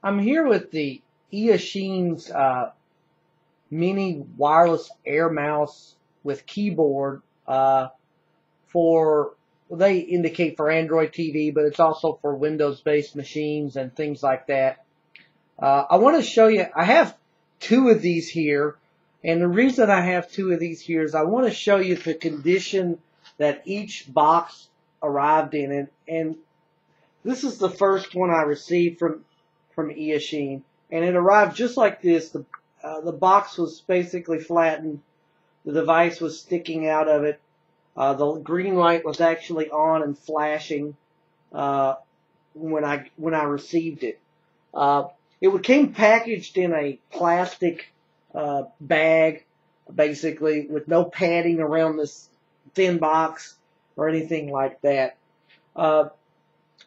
I'm here with the Eachine's mini wireless air mouse with keyboard for, they indicate for Android TV, but it's also for Windows-based machines and things like that. I want to show you, I have two of these here, and the reason I have two of these here is I want to show you the condition that each box arrived in, and this is the first one I received from Eachine, and it arrived just like this. The box was basically flattened. The device was sticking out of it. The green light was actually on and flashing when I received it. It came packaged in a plastic bag, basically, with no padding around this thin box or anything like that.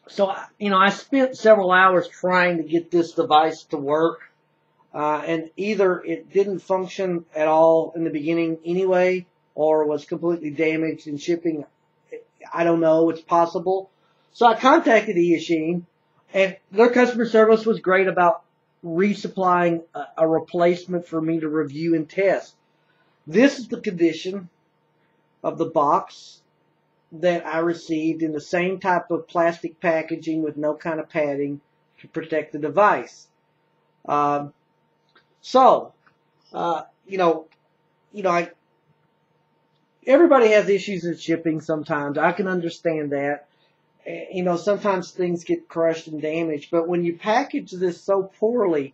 So, I spent several hours trying to get this device to work, and either it didn't function at all in the beginning anyway, or was completely damaged in shipping. I don't know. It's possible. So I contacted Eachine, and their customer service was great about resupplying a replacement for me to review and test. This is the condition of the box that I received, in the same type of plastic packaging with no kind of padding to protect the device. Everybody has issues with shipping sometimes. I can understand that. Sometimes things get crushed and damaged, but when you package this so poorly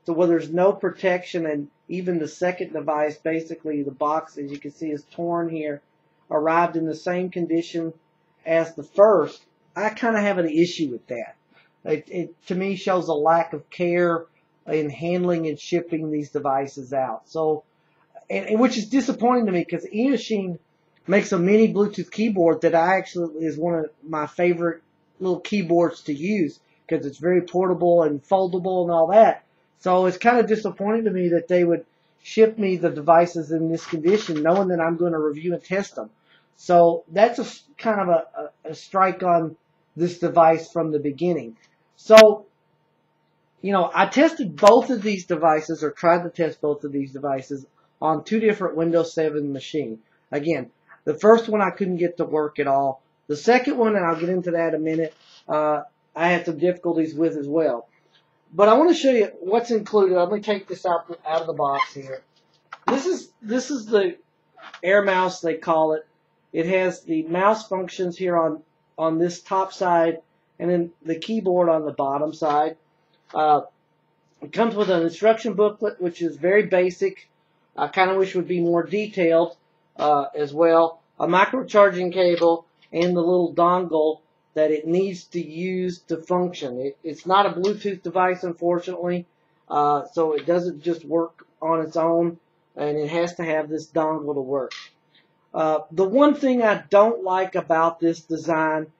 to where there's no protection, and even the second device, basically the box, as you can see, is torn here, arrived in the same condition as the first, I kind of have an issue with that. It to me shows a lack of care in handling and shipping these devices out. So, and which is disappointing to me, because Eachine makes a mini Bluetooth keyboard that I actually is one of my favorite little keyboards to use, because it's very portable and foldable and all that. So it's kind of disappointing to me that they would ship me the devices in this condition, knowing that I'm going to review and test them. So that's a kind of a strike on this device from the beginning. So, I tested both of these devices, or tried to test both of these devices, on two different Windows 7 machines. Again, the first one I couldn't get to work at all. The second one, and I'll get into that in a minute, I had some difficulties with as well. But I want to show you what's included. Let me take this out of the box here. This is the air mouse, they call it. It has the mouse functions here on this top side, and then the keyboard on the bottom side. It comes with an instruction booklet, which is very basic. I kind of wish it would be more detailed as well. A micro charging cable, and the little dongle that it needs to use to function. It's not a Bluetooth device, unfortunately, so it doesn't just work on its own, and it has to have this dongle to work. The one thing I don't like about this design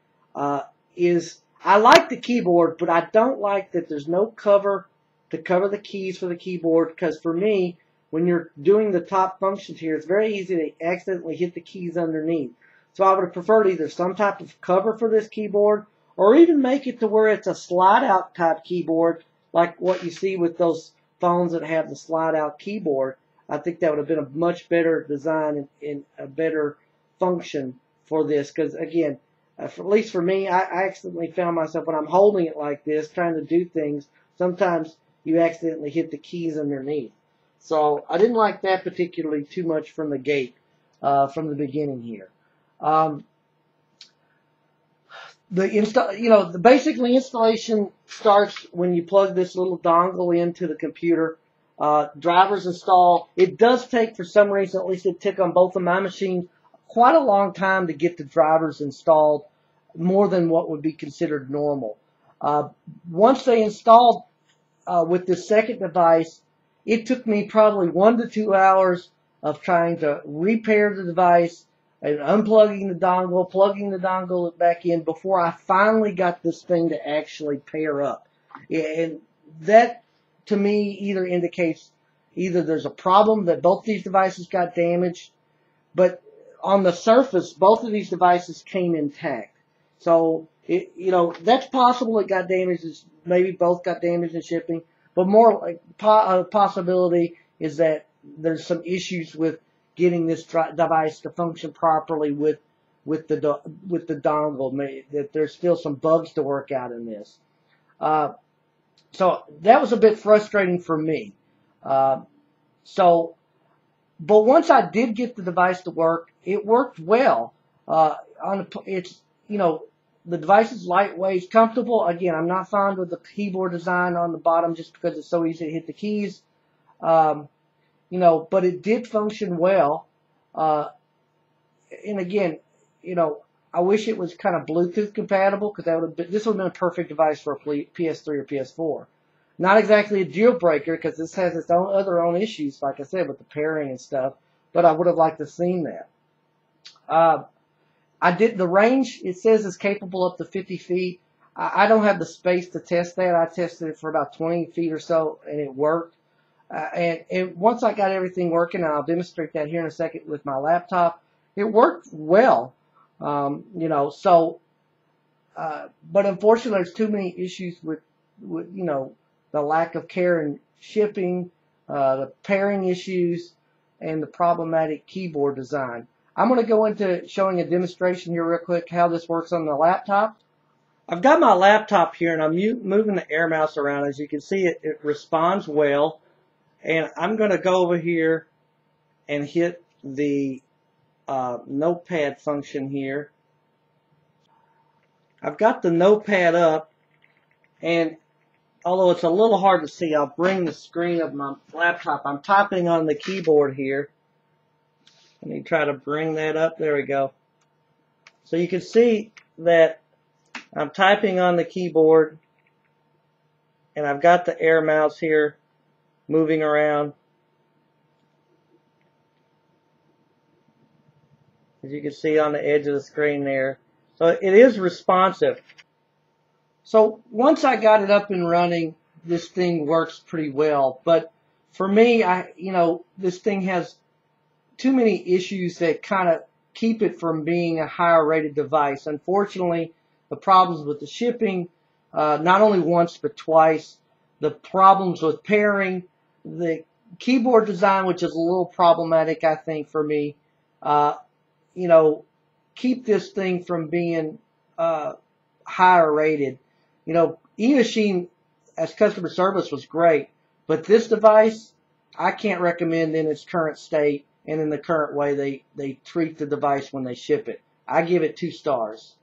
is, I like the keyboard, but I don't like that there's no cover to cover the keys for the keyboard, because for me, when you're doing the top functions here, it's very easy to accidentally hit the keys underneath. So I would have preferred either some type of cover for this keyboard, or even make it to where it's a slide-out type keyboard, like what you see with those phones that have the slide-out keyboard. I think that would have been a much better design and a better function for this, because, again, at least for me, I accidentally found myself, when I'm holding it like this, trying to do things, sometimes you accidentally hit the keys underneath. So I didn't like that particularly too much from the gate, from the beginning here. Basically installation starts when you plug this little dongle into the computer. Drivers install. It does take, for some reason, at least it took on both of my machines, quite a long time to get the drivers installed, more than what would be considered normal. Once they installed with the second device, it took me probably 1 to 2 hours of trying to repair the device and unplugging the dongle, plugging the dongle back in, before I finally got this thing to actually pair up. And that, to me, either indicates there's a problem that both these devices got damaged, but on the surface, both of these devices came intact. So That's possible. It got damaged. Maybe both got damaged in shipping, but more like a possibility is that there's some issues with getting this device to function properly with the dongle. That there's still some bugs to work out in this. So that was a bit frustrating for me. Uh, so, but once I did get the device to work, it worked well. The device is lightweight, comfortable. Again, I'm not fond of the keyboard design on the bottom just because it's so easy to hit the keys. But it did function well. And again, I wish it was kind of Bluetooth compatible because this would have been a perfect device for a PS3 or PS4. Not exactly a deal breaker because this has its own issues, like I said, with the pairing and stuff. But I would have liked to have seen that. The range, it says is capable up to 50 feet. I don't have the space to test that. I tested it for about 20 feet or so, and it worked. And once I got everything working, and I'll demonstrate that here in a second with my laptop, it worked well. But unfortunately, there's too many issues with the lack of care in shipping, the pairing issues, and the problematic keyboard design. I'm going to go into showing a demonstration here real quick how this works on the laptop. I've got my laptop here and I'm moving the air mouse around. As you can see, it responds well. And I'm going to go over here and hit the notepad function here. I've got the notepad up, and although it's a little hard to see, I'll bring the screen of my laptop. I'm typing on the keyboard here. Let me try to bring that up. There we go. So you can see that I'm typing on the keyboard, and I've got the air mouse here moving around. As you can see on the edge of the screen there. So it is responsive. So once I got it up and running, this thing works pretty well. But for me, this thing has too many issues that kind of keep it from being a higher rated device. Unfortunately, the problems with the shipping, not only once but twice, the problems with pairing, the keyboard design, which is a little problematic, I think, for me, keep this thing from being higher rated. Eachine as customer service was great, but this device, I can't recommend in its current state and in the current way they treat the device when they ship it. I give it 2 stars.